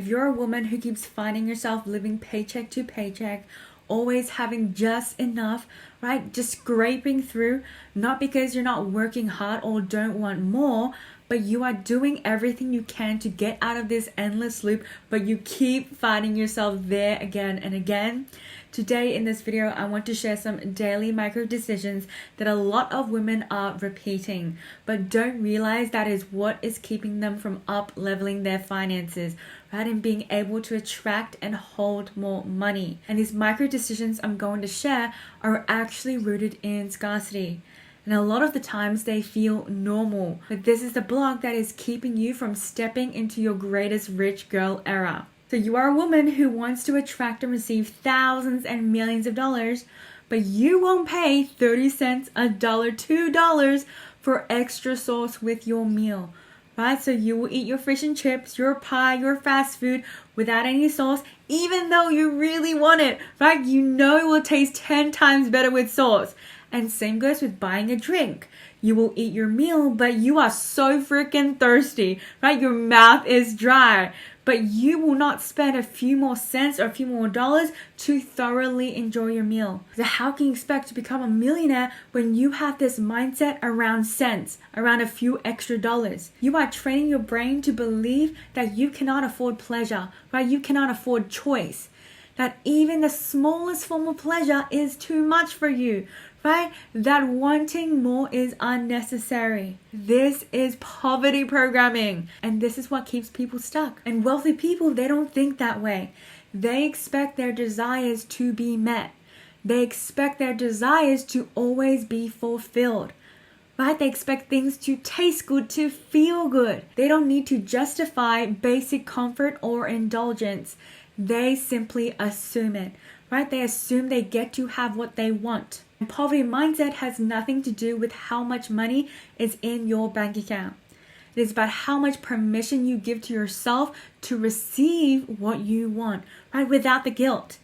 If you're a woman who keeps finding yourself living paycheck to paycheck, always having just enough, right? Just scraping through, not because you're not working hard or don't want more, but you are doing everything you can to get out of this endless loop, but you keep finding yourself there again and again. Today in this video, I want to share some daily micro decisions that a lot of women are repeating, but don't realize that is what is keeping them from up leveling their finances, right? And being able to attract and hold more money. And these micro decisions I'm going to share are actually rooted in scarcity. And a lot of the times they feel normal, but this is the block that is keeping you from stepping into your greatest rich girl era. So you are a woman who wants to attract and receive thousands and millions of dollars, but you won't pay 30 cents, $1, $2 for extra sauce with your meal, right? So you will eat your fish and chips, your pie, your fast food without any sauce, even though you really want it, right? You know it will taste 10 times better with sauce. And same goes with buying a drink. You will eat your meal, but you are so freaking thirsty, right? Your mouth is dry, but you will not spend a few more cents or a few more dollars to thoroughly enjoy your meal. So how can you expect to become a millionaire when you have this mindset around cents, around a few extra dollars? You are training your brain to believe that you cannot afford pleasure, right? You cannot afford choice. That even the smallest form of pleasure is too much for you, right? That wanting more is unnecessary. This is poverty programming, and this is what keeps people stuck. And wealthy people, they don't think that way. They expect their desires to be met. They expect their desires to always be fulfilled. Right? They expect things to taste good, to feel good. They don't need to justify basic comfort or indulgence. They simply assume it, right? They assume they get to have what they want. And poverty mindset has nothing to do with how much money is in your bank account. It is about how much permission you give to yourself to receive what you want, right? Without the guilt.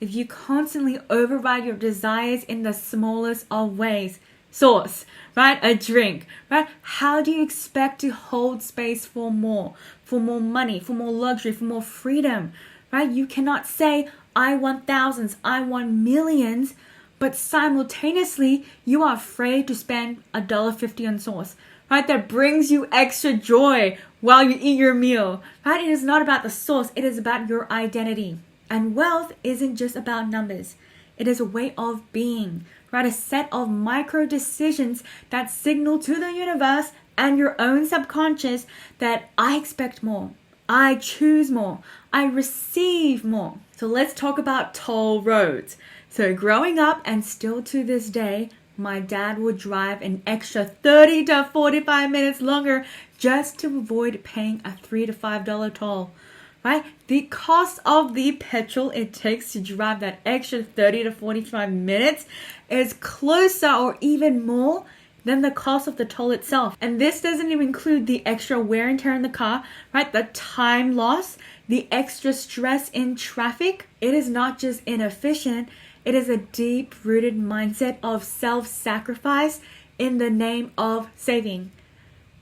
If you constantly override your desires in the smallest of ways, sauce, right? A drink, right? How do you expect to hold space for more money, for more luxury, for more freedom, right? You cannot say, I want thousands, I want millions, but simultaneously you are afraid to spend $1.50 on sauce, right? That brings you extra joy while you eat your meal, right? It is not about the sauce, it is about your identity. And wealth isn't just about numbers. It is a way of being, right? A set of micro decisions that signal to the universe and your own subconscious that I expect more. I choose more. I receive more. So let's talk about toll roads. So growing up and still to this day, my dad would drive an extra 30 to 45 minutes longer just to avoid paying a $3 to $5 toll. Right? The cost of the petrol it takes to drive that extra 30 to 45 minutes is closer or even more than the cost of the toll itself. And this doesn't even include the extra wear and tear in the car, right? The time loss, the extra stress in traffic. It is not just inefficient, it is a deep-rooted mindset of self-sacrifice in the name of saving.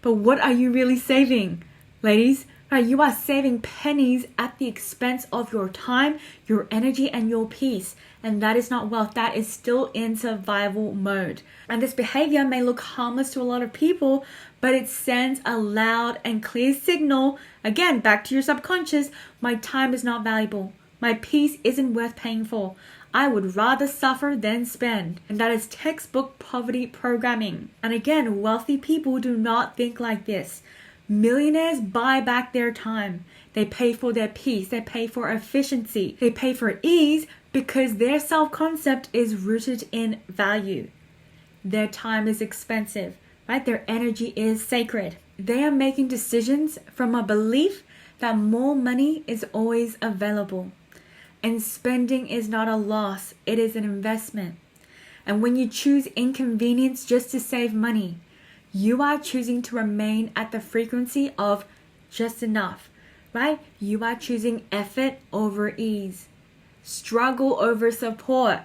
But what are you really saving, ladies? Right, you are saving pennies at the expense of your time, your energy, and your peace. And that is not wealth. That is still in survival mode. And this behavior may look harmless to a lot of people, but it sends a loud and clear signal, again, back to your subconscious, my time is not valuable. My peace isn't worth paying for. I would rather suffer than spend. And that is textbook poverty programming. And again, wealthy people do not think like this. Millionaires buy back their time. They pay for their peace. They pay for efficiency. They pay for ease because their self-concept is rooted in value. Their time is expensive, right? Their energy is sacred. They are making decisions from a belief that more money is always available. And spending is not a loss. It is an investment. And when you choose inconvenience just to save money, you are choosing to remain at the frequency of just enough, right? You are choosing effort over ease, struggle over support,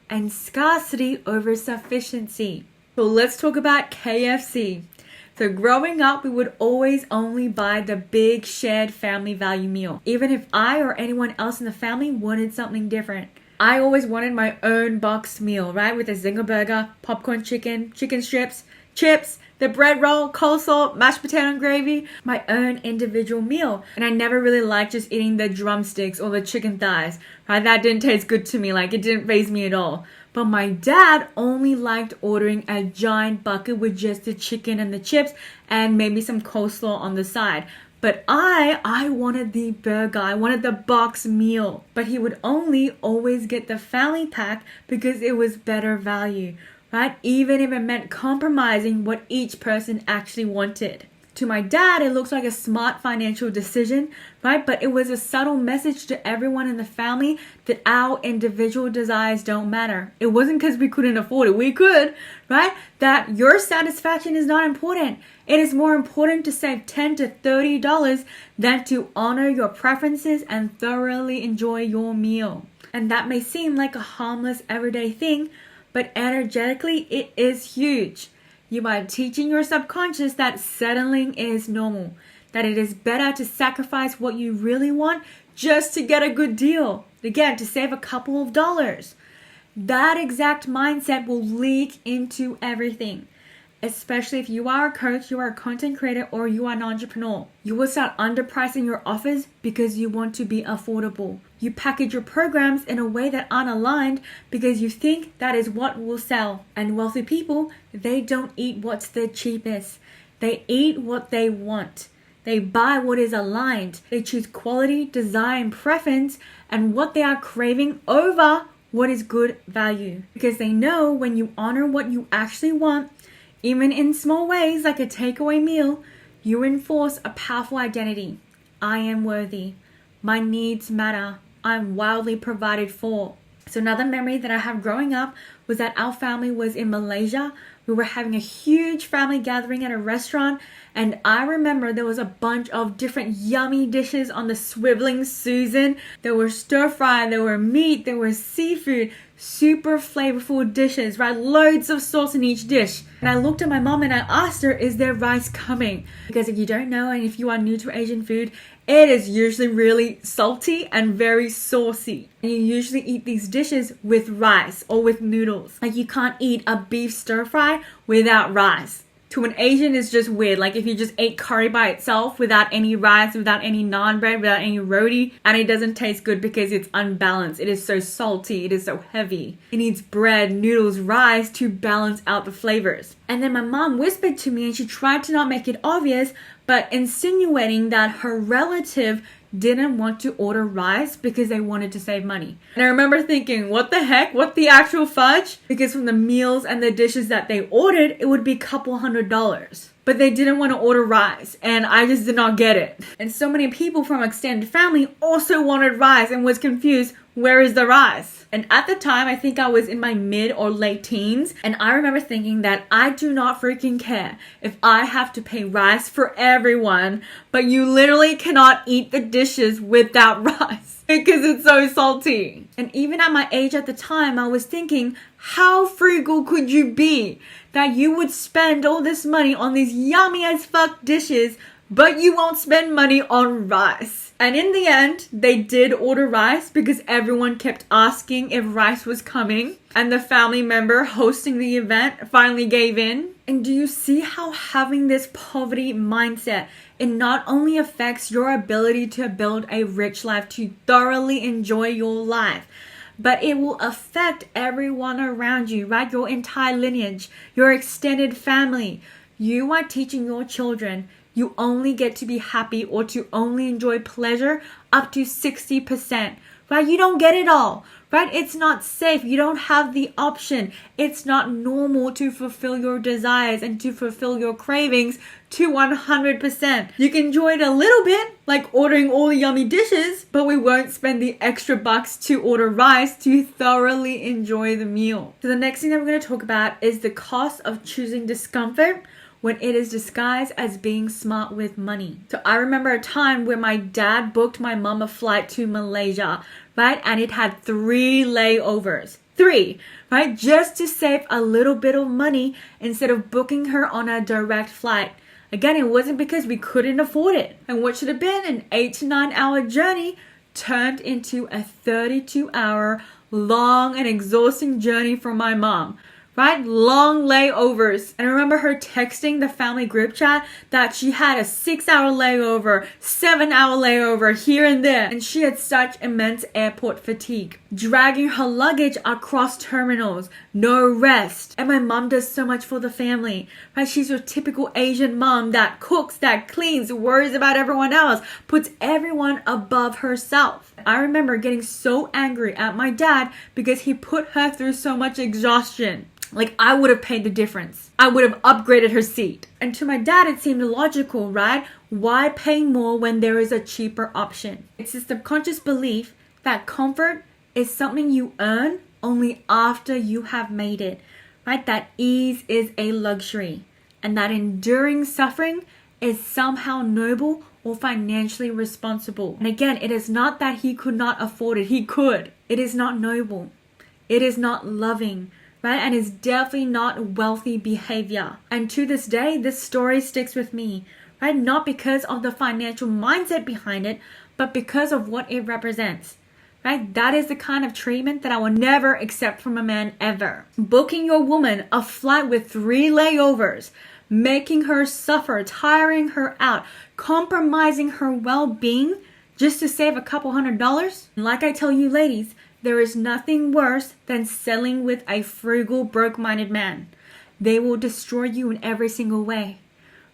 and scarcity over sufficiency. So let's talk about KFC. So growing up, we would always only buy the big shared family value meal, even if I or anyone else in the family wanted something different. I always wanted my own boxed meal, right? With a zinger burger, popcorn chicken, chicken strips, chips, the bread roll, coleslaw, mashed potato and gravy, my own individual meal. And I never really liked just eating the drumsticks or the chicken thighs, right? That didn't taste good to me. Like, it didn't faze me at all. But my dad only liked ordering a giant bucket with just the chicken and the chips and maybe some coleslaw on the side. But I wanted the burger. I wanted the box meal. But he would only always get the family pack because it was better value, right? Even if it meant compromising what each person actually wanted. To my dad, it looks like a smart financial decision, right? But it was a subtle message to everyone in the family that our individual desires don't matter. It wasn't because we couldn't afford it. We could, right? That your satisfaction is not important. It is more important to save $10 to $30 than to honor your preferences and thoroughly enjoy your meal. And that may seem like a harmless everyday thing, but energetically, it is huge. You are teaching your subconscious that settling is normal, that it is better to sacrifice what you really want just to get a good deal. Again, to save a couple of dollars. That exact mindset will leak into everything. Especially if you are a coach, you are a content creator, or you are an entrepreneur. You will start underpricing your offers because you want to be affordable. You package your programs in a way that aren't aligned because you think that is what will sell. And wealthy people, they don't eat what's the cheapest. They eat what they want. They buy what is aligned. They choose quality, design, preference, and what they are craving over what is good value. Because they know when you honor what you actually want, even in small ways like a takeaway meal, you enforce a powerful identity. I am worthy. My needs matter. I'm wildly provided for. So another memory that I have growing up was that our family was in Malaysia. We were having a huge family gathering at a restaurant, and I remember there was a bunch of different yummy dishes on the swiveling Susan. There were stir fry, there were meat, there was seafood, super flavorful dishes, right? Loads of sauce in each dish. And I looked at my mom and I asked her, is there rice coming? Because if you don't know, and if you are new to Asian food, it is usually really salty and very saucy. And you usually eat these dishes with rice or with noodles. Like, you can't eat a beef stir fry without rice. To an Asian, it's just weird. Like, if you just ate curry by itself without any rice, without any naan bread, without any roti, and it doesn't taste good because it's unbalanced. It is so salty. It is so heavy. It needs bread, noodles, rice to balance out the flavors. And then my mom whispered to me, and she tried to not make it obvious, but insinuating that her relative didn't want to order rice because they wanted to save money. And I remember thinking, what the heck? What the actual fudge? Because from the meals and the dishes that they ordered, it would be a couple $100s. But they didn't want to order rice, and I just did not get it. And so many people from extended family also wanted rice and was confused, where is the rice? And at the time, I think I was in my mid or late teens, and I remember thinking that I do not freaking care if I have to pay rice for everyone, but you literally cannot eat the dishes without rice because it's so salty. And even at my age at the time, I was thinking, how frugal could you be that you would spend all this money on these yummy as fuck dishes, but you won't spend money on rice? And in the end, they did order rice because everyone kept asking if rice was coming. And the family member hosting the event finally gave in. And do you see how having this poverty mindset, it not only affects your ability to build a rich life, to thoroughly enjoy your life, but it will affect everyone around you, right? Your entire lineage, your extended family. You are teaching your children you only get to be happy or to only enjoy pleasure up to 60%, right? You don't get it all, right? It's not safe. You don't have the option. It's not normal to fulfill your desires and to fulfill your cravings to 100%. You can enjoy it a little bit, like ordering all the yummy dishes, but we won't spend the extra bucks to order rice to thoroughly enjoy the meal. So the next thing that we're going to talk about is the cost of choosing discomfort when it is disguised as being smart with money. So I remember a time where my dad booked my mom a flight to Malaysia, right? And it had 3 layovers. 3, right? Just to save a little bit of money instead of booking her on a direct flight. Again, it wasn't because we couldn't afford it. And what should have been an 8 to 9 hour journey turned into a 32-hour long and exhausting journey for my mom. Right? Long layovers. And I remember her texting the family group chat that she had a 6-hour layover, 7-hour layover here and there. And she had such immense airport fatigue. Dragging her luggage across terminals. No rest. And my mom does so much for the family. Right? She's your typical Asian mom that cooks, that cleans, worries about everyone else, puts everyone above herself. I remember getting so angry at my dad because he put her through so much exhaustion. Like, I would have paid the difference. I would have upgraded her seat. And to my dad, it seemed illogical, right? Why pay more when there is a cheaper option? It's a subconscious belief that comfort is something you earn only after you have made it, right? That ease is a luxury, and that enduring suffering is somehow noble or financially responsible. And again, it is not that he could not afford it. He could. It is not noble. It is not loving. Right? And it's definitely not wealthy behavior. And to this day, this story sticks with me, right? Not because of the financial mindset behind it, but because of what it represents, right? That is the kind of treatment that I will never accept from a man ever. Booking your woman a flight with 3 layovers, making her suffer, tiring her out, compromising her well-being just to save a couple $100. Like I tell you ladies, there is nothing worse than settling with a frugal, broke-minded man. They will destroy you in every single way.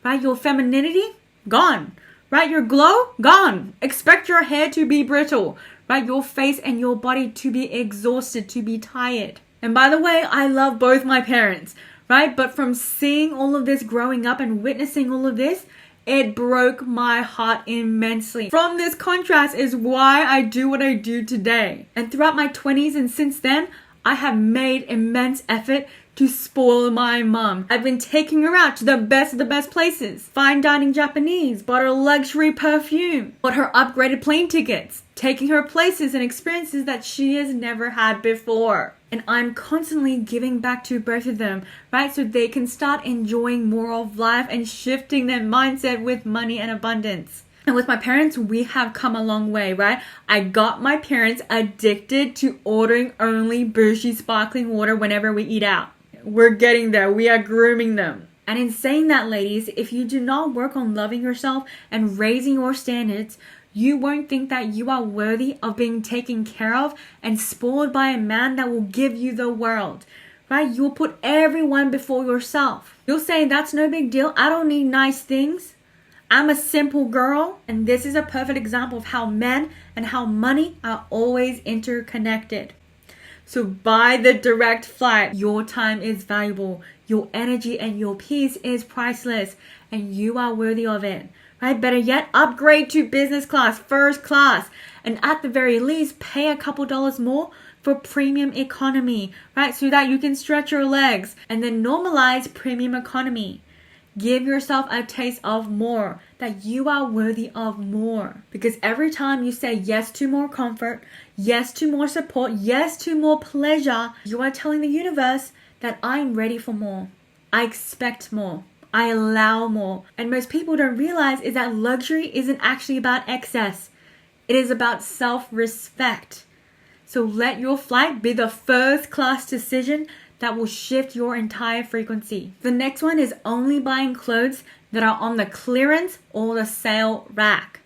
Right? Your femininity? Gone. Right? Your glow? Gone. Expect your hair to be brittle. Right? Your face and your body to be exhausted, to be tired. And by the way, I love both my parents. Right? But from seeing all of this growing up and witnessing all of this, it broke my heart immensely. From this contrast is why I do what I do today. And throughout my 20s and since then, I have made immense effort to spoil my mom. I've been taking her out to the best of the best places. Fine dining Japanese, bought her luxury perfume, bought her upgraded plane tickets, taking her places and experiences that she has never had before. And I'm constantly giving back to both of them, right? So they can start enjoying more of life and shifting their mindset with money and abundance. And with my parents, we have come a long way, right? I got my parents addicted to ordering only bougie sparkling water whenever we eat out. We're getting there. We are grooming them. And in saying that, ladies, if you do not work on loving yourself and raising your standards, you won't think that you are worthy of being taken care of and spoiled by a man that will give you the world, right? You'll put everyone before yourself. You'll say, that's no big deal. I don't need nice things. I'm a simple girl. And this is a perfect example of how men and how money are always interconnected. So buy the direct flight. Your time is valuable. Your energy and your peace is priceless. And you are worthy of it. Right? Better yet, upgrade to business class, first class, and at the very least, pay a couple dollars more for premium economy, right? So that you can stretch your legs, and then normalize premium economy. Give yourself a taste of more, that you are worthy of more. Because every time you say yes to more comfort, yes to more support, yes to more pleasure, you are telling the universe that I'm ready for more. I expect more. I allow more. And most people don't realize is that luxury isn't actually about excess. It is about self-respect. So let your flight be the first class decision that will shift your entire frequency. The next one is only buying clothes that are on the clearance or the sale rack.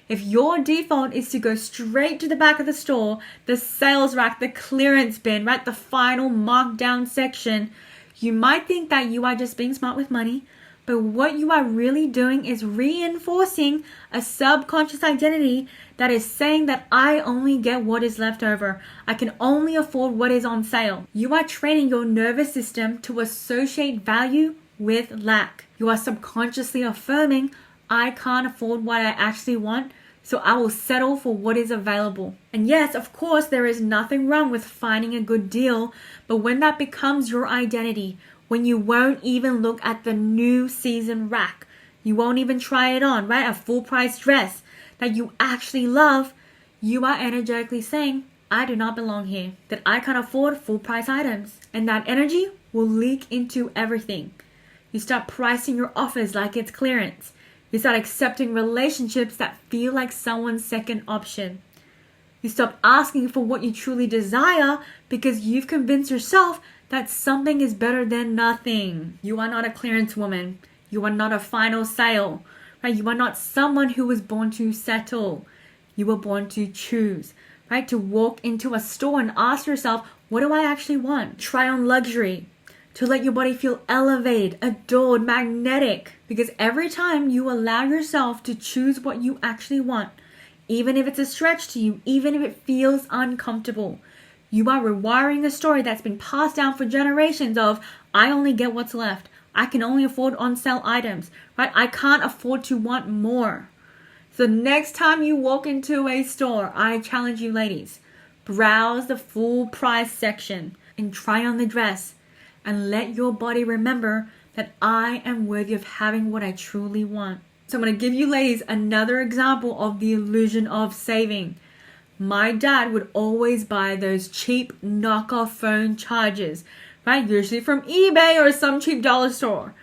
If your default is to go straight to the back of the store, the sales rack, the clearance bin, right, the final markdown section, you might think that you are just being smart with money, but what you are really doing is reinforcing a subconscious identity that is saying that I only get what is left over. I can only afford what is on sale. You are training your nervous system to associate value with lack. You are subconsciously affirming, I can't afford what I actually want, so I will settle for what is available. And yes, of course, there is nothing wrong with finding a good deal, but when that becomes your identity, when you won't even look at the new season rack, you won't even try it on, right? A full price dress that you actually love, you are energetically saying, I do not belong here, that I can't afford full price items. And that energy will leak into everything. You start pricing your offers like it's clearance. You start accepting relationships that feel like someone's second option. You stop asking for what you truly desire because you've convinced yourself that something is better than nothing. You are not a clearance woman. You are not a final sale. Right? You are not someone who was born to settle. You were born to choose. Right? To walk into a store and ask yourself, what do I actually want? Try on luxury. To let your body feel elevated, adored, magnetic. Because every time you allow yourself to choose what you actually want, even if it's a stretch to you, even if it feels uncomfortable, you are rewiring a story that's been passed down for generations of, I only get what's left. I can only afford on-sale items, right? I can't afford to want more. So next time you walk into a store, I challenge you ladies, browse the full price section and try on the dress and let your body remember that I am worthy of having what I truly want. So I'm going to give you ladies another example of the illusion of saving. My dad would always buy those cheap knockoff phone chargers, right? Usually from eBay or some cheap dollar store.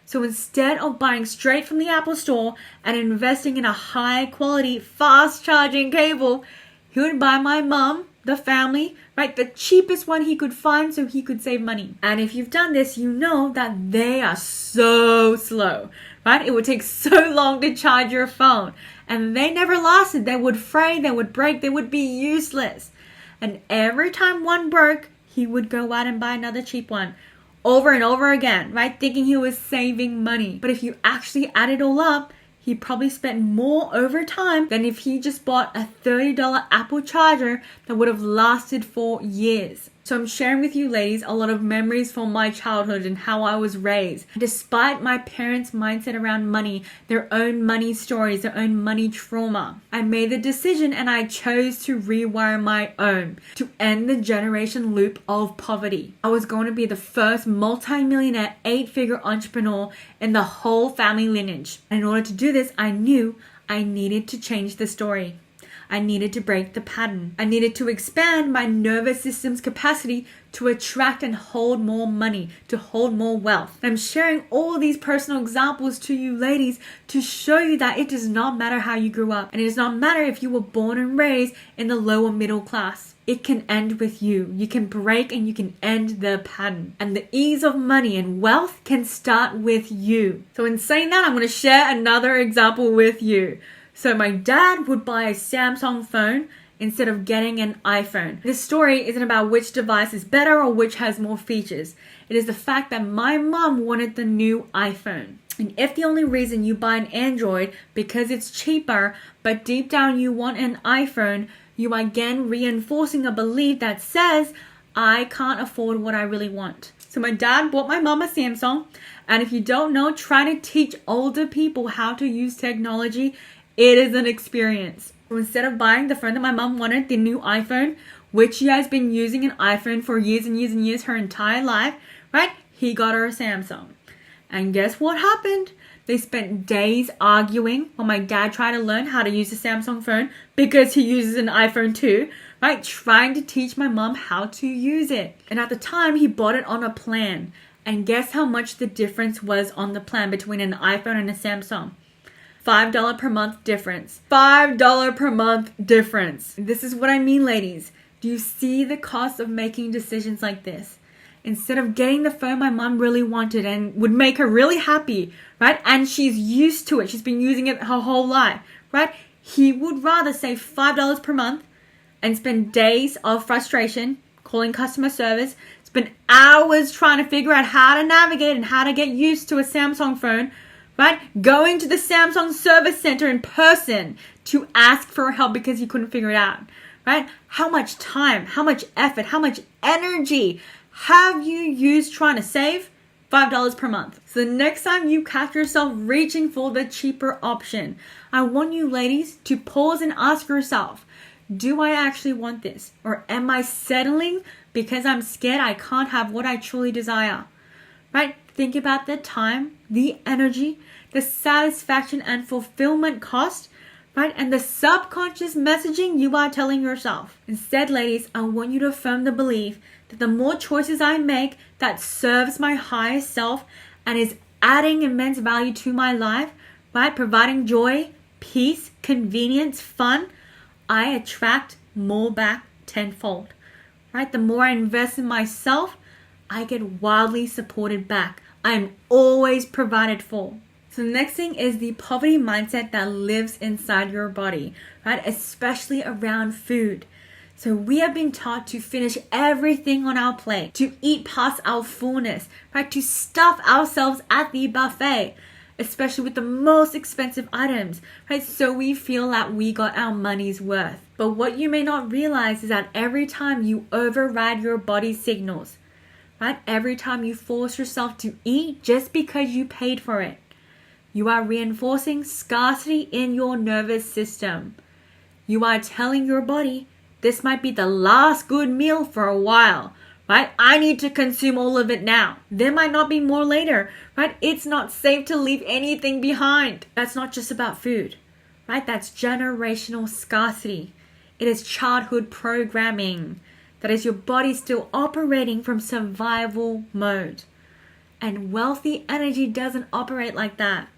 So instead of buying straight from the Apple store and investing in a high quality fast charging cable, he would buy my mom, the family, right, the cheapest one he could find so he could save money. And if you've done this, you know that they are so slow, right? It would take so long to charge your phone. And they never lasted. They would fray, they would break, they would be useless. And every time one broke, he would go out and buy another cheap one over and over again, right? Thinking he was saving money. But if you actually add it all up, he probably spent more over time than if he just bought a $30 Apple charger that would have lasted for years. So I'm sharing with you ladies a lot of memories from my childhood and how I was raised. Despite my parents' mindset around money, their own money stories, their own money trauma, I made the decision and I chose to rewire my own to end the generation loop of poverty. I was going to be the first multi-millionaire 8-figure entrepreneur in the whole family lineage. And in order to do this, I knew I needed to change the story. I needed to break the pattern. I needed to expand my nervous system's capacity to attract and hold more money, to hold more wealth. And I'm sharing all these personal examples to you ladies to show you that it does not matter how you grew up. And it does not matter if you were born and raised in the lower middle class. It can end with you. You can break and you can end the pattern. And the ease of money and wealth can start with you. So in saying that, I'm going to share another example with you. So my dad would buy a Samsung phone instead of getting an iPhone. This story isn't about which device is better or which has more features. It is the fact that my mom wanted the new iPhone. And if the only reason you buy an Android because it's cheaper, but deep down you want an iPhone, you are again reinforcing a belief that says, I can't afford what I really want. So my dad bought my mom a Samsung. And if you don't know, trying to teach older people how to use technology, it is an experience. So instead of buying the phone that my mom wanted, the new iPhone, which she has been using an iPhone for years and years and years, her entire life, right? He got her a Samsung. And guess what happened? They spent days arguing while my dad tried to learn how to use the Samsung phone because he uses an iPhone too, right? Trying to teach my mom how to use it. And at the time, he bought it on a plan. And guess how much the difference was on the plan between an iPhone and a Samsung? $5 per month difference. $5 per month difference. This is what I mean, ladies. Do you see the cost of making decisions like this? Instead of getting the phone my mom really wanted and would make her really happy, right? And she's used to it. She's been using it her whole life, right? He would rather save $5 per month and spend days of frustration calling customer service, spend hours trying to figure out how to navigate and how to get used to a Samsung phone, right? Going to the Samsung service center in person to ask for help because he couldn't figure it out, right? How much time, how much effort, how much energy have you used trying to save? $5 per month. So the next time you catch yourself reaching for the cheaper option, I want you ladies to pause and ask yourself, do I actually want this? Or am I settling because I'm scared I can't have what I truly desire? Right? Think about the time, the energy, the satisfaction and fulfillment cost, right? And the subconscious messaging you are telling yourself. Instead, ladies, I want you to affirm the belief that the more choices I make that serves my highest self and is adding immense value to my life, right? Providing joy, peace, convenience, fun, I attract more back tenfold, right? The more I invest in myself, I get wildly supported back. I am always provided for. So the next thing is the poverty mindset that lives inside your body, right? Especially around food. So we have been taught to finish everything on our plate, to eat past our fullness, right? To stuff ourselves at the buffet, especially with the most expensive items, right? So we feel that we got our money's worth. But what you may not realize is that every time you override your body's signals, right? Every time you force yourself to eat just because you paid for it, you are reinforcing scarcity in your nervous system. You are telling your body, this might be the last good meal for a while, right? I need to consume all of it now. There might not be more later, right? It's not safe to leave anything behind. That's not just about food, right? That's generational scarcity. It is childhood programming. That is your body still operating from survival mode. And wealthy energy doesn't operate like that.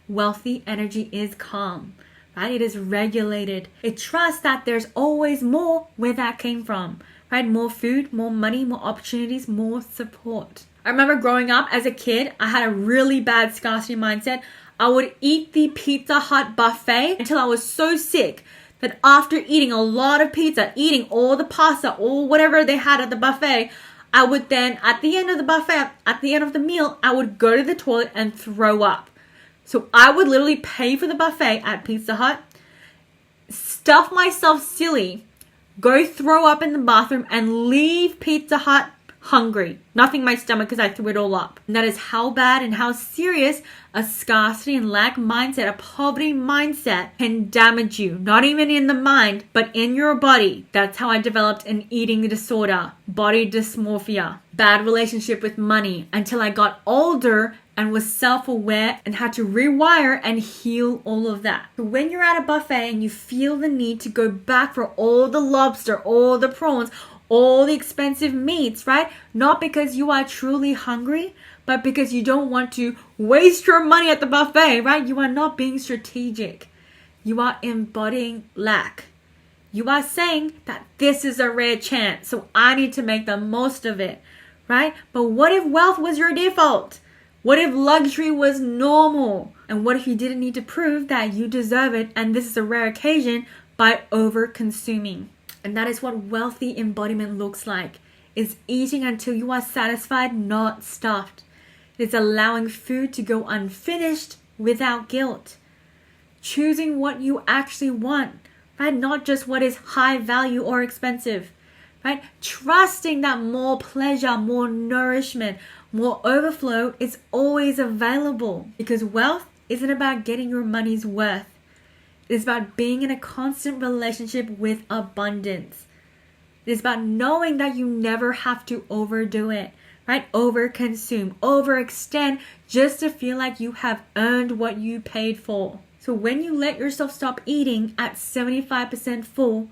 Wealthy energy is calm. Right? It is regulated. It trusts that there's always more where that came from, right? More food, more money, more opportunities, more support. I remember growing up as a kid, I had a really bad scarcity mindset. I would eat the Pizza Hut buffet until I was so sick that after eating a lot of pizza, eating all the pasta, or whatever they had at the buffet, I would then, at the end of the buffet, at the end of the meal, I would go to the toilet and throw up. So I would literally pay for the buffet at Pizza Hut, stuff myself silly, go throw up in the bathroom, and leave Pizza Hut hungry. Nothing in my stomach because I threw it all up. And that is how bad and how serious a scarcity and lack mindset, a poverty mindset can damage you. Not even in the mind, but in your body. That's how I developed an eating disorder, body dysmorphia, bad relationship with money, until I got older and was self-aware and had to rewire and heal all of that. So when you're at a buffet and you feel the need to go back for all the lobster, all the prawns, all the expensive meats, right? Not because you are truly hungry, but because you don't want to waste your money at the buffet, right? You are not being strategic. You are embodying lack. You are saying that this is a rare chance, so I need to make the most of it, right? But what if wealth was your default? What if luxury was normal? And what if you didn't need to prove that you deserve it and this is a rare occasion by over-consuming? And that is what wealthy embodiment looks like. It's eating until you are satisfied, not stuffed. It's allowing food to go unfinished without guilt. Choosing what you actually want, right? Not just what is high value or expensive, right? Trusting that more pleasure, more nourishment, more overflow is always available. Because wealth isn't about getting your money's worth. It's about being in a constant relationship with abundance. It's about knowing that you never have to overdo it, right? Overconsume, overextend, just to feel like you have earned what you paid for. So when you let yourself stop eating at 75% full,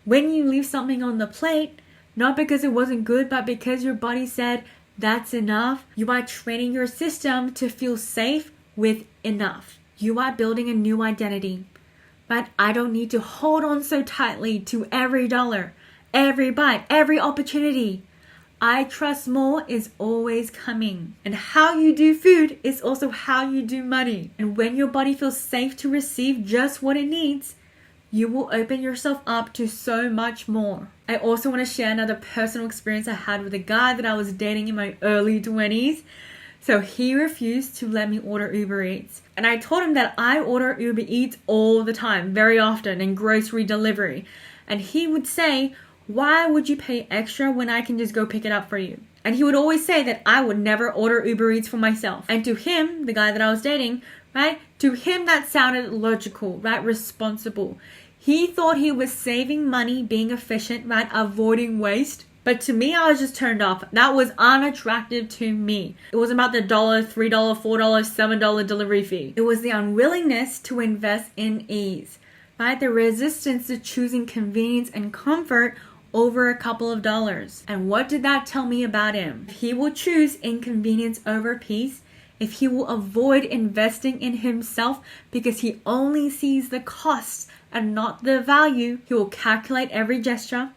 when you leave something on the plate, not because it wasn't good, but because your body said, that's enough, you are training your system to feel safe with enough. You are building a new identity. But I don't need to hold on so tightly to every dollar, every bite, every opportunity. I trust more is always coming. And how you do food is also how you do money. And when your body feels safe to receive just what it needs, you will open yourself up to so much more. I also want to share another personal experience I had with a guy that I was dating in my early 20s. So he refused to let me order Uber Eats. And I told him that I order Uber Eats all the time, very often, and grocery delivery. And he would say, why would you pay extra when I can just go pick it up for you? And he would always say that I would never order Uber Eats for myself. And to him, the guy that I was dating, right? To him that sounded logical, right? Responsible. He thought he was saving money, being efficient, right? Avoiding waste. But to me, I was just turned off. That was unattractive to me. It wasn't about the $1, $3, $4, $7 delivery fee. It was the unwillingness to invest in ease, right? The resistance to choosing convenience and comfort over a couple of dollars. And what did that tell me about him? He will choose inconvenience over peace. if he will avoid investing in himself because he only sees the costs and not the value, he will calculate every gesture,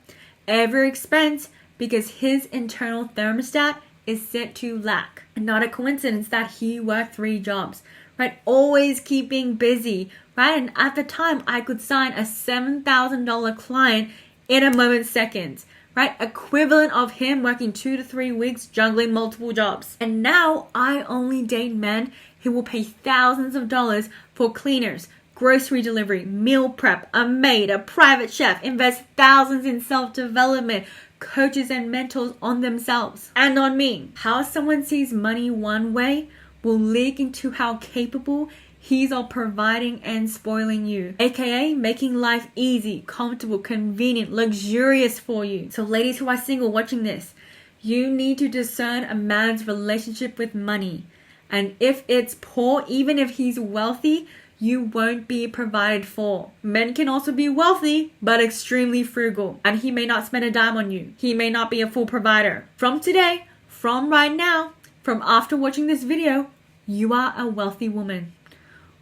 every expense, because his internal thermostat is set to lack. Not a coincidence that he worked 3 jobs, right? Always keeping busy, right? And at the time, I could sign a $7,000 client in a moment's seconds, right? Equivalent of him working 2 to 3 weeks juggling multiple jobs. And now I only date men who will pay thousands of dollars for cleaners, grocery delivery, meal prep, a maid, a private chef, invest thousands in self-development, coaches and mentors on themselves and on me. How someone sees money one way will leak into how capable he's of providing and spoiling you, aka making life easy, comfortable, convenient, luxurious for you. So ladies who are single watching this, you need to discern a man's relationship with money. And if it's poor, even if he's wealthy, you won't be provided for. Men can also be wealthy, but extremely frugal. And he may not spend a dime on you. He may not be a full provider. From today, from right now, from after watching this video, you are a wealthy woman.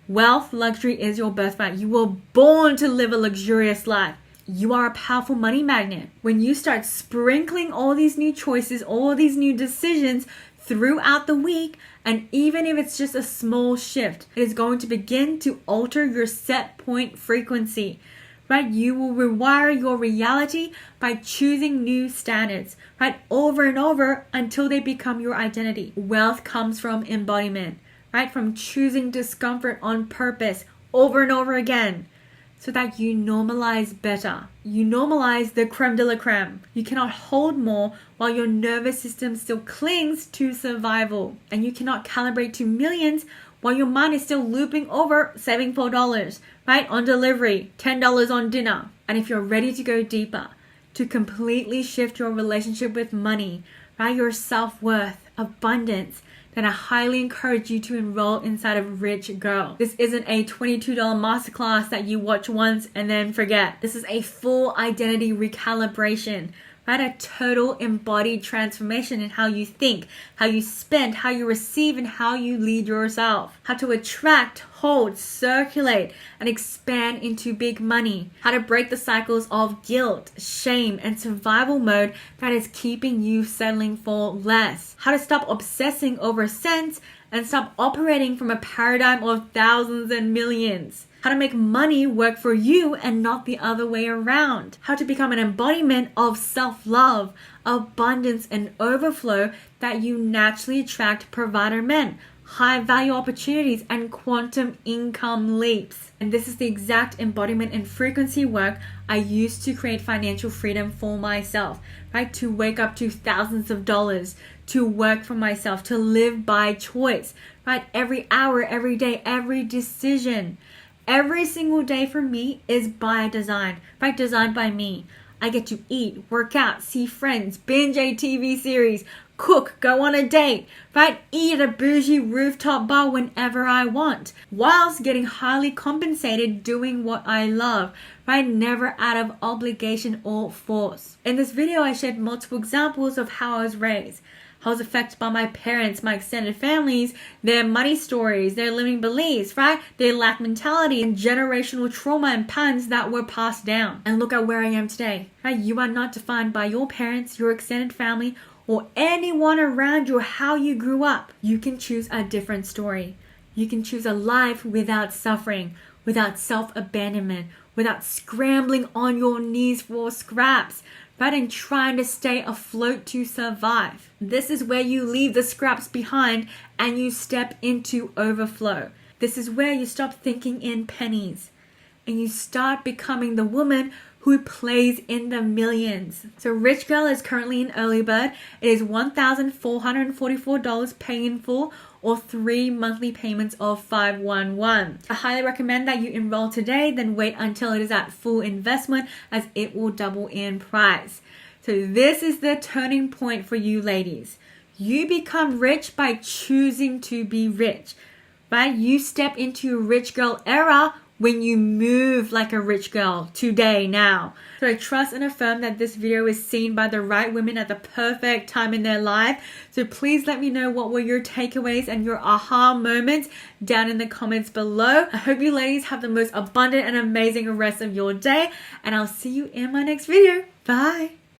Wealth, luxury is your birthright. You were born to live a luxurious life. You are a powerful money magnet. When you start sprinkling all these new choices, all these new decisions throughout the week, and even if it's just a small shift, it is going to begin to alter your set point frequency, right? You will rewire your reality by choosing new standards, right? Over and over until they become your identity. Wealth comes from embodiment, right? From choosing discomfort on purpose over and over again, so that you normalize better. You normalize the creme de la creme. You cannot hold more while your nervous system still clings to survival. And you cannot calibrate to millions while your mind is still looping over saving $4, right? On delivery, $10 on dinner. And if you're ready to go deeper, to completely shift your relationship with money, right? Your self-worth, abundance, then I highly encourage you to enroll inside of Rich Girl. This isn't a $22 masterclass that you watch once and then forget. This is a full identity recalibration, right? A total embodied transformation in how you think, how you spend, how you receive, and how you lead yourself. How to attract, hold, circulate, and expand into big money. How to break the cycles of guilt, shame, and survival mode that is keeping you settling for less. How to stop obsessing over cents and stop operating from a paradigm of thousands and millions. How to make money work for you and not the other way around. How to become an embodiment of self-love, abundance, and overflow that you naturally attract provider men, high-value opportunities, and quantum income leaps. And this is the exact embodiment and frequency work I used to create financial freedom for myself, right? To wake up to thousands of dollars, to work for myself, to live by choice, right? Every hour, every day, every decision. Every single day for me is by design, right? Designed by me. I get to eat, work out, see friends, binge a TV series, cook, go on a date, right? Eat at a bougie rooftop bar whenever I want, whilst getting highly compensated doing what I love, right? Never out of obligation or force. In this video, I shared multiple examples of how I was raised. I was affected by my parents, my extended families, their money stories, their limiting beliefs, right? Their lack mentality and generational trauma and patterns that were passed down. And look at where I am today, right? You are not defined by your parents, your extended family, or anyone around you or how you grew up. You can choose a different story. You can choose a life without suffering, without self-abandonment, without scrambling on your knees for scraps, right? And trying to stay afloat to survive. This is where you leave the scraps behind and you step into overflow. This is where you stop thinking in pennies and you start becoming the woman who plays in the millions. So Rich Girl is currently in early bird. It is $1,444 pay in full or 3 monthly payments of $511. I highly recommend that you enroll today, then wait until it is at full investment as it will double in price. So this is the turning point for you ladies. You become rich by choosing to be rich, right? You step into your Rich Girl era when you move like a rich girl today, now. So I trust and affirm that this video is seen by the right women at the perfect time in their life. So please let me know what were your takeaways and your aha moments down in the comments below. I hope you ladies have the most abundant and amazing rest of your day, and I'll see you in my next video. Bye.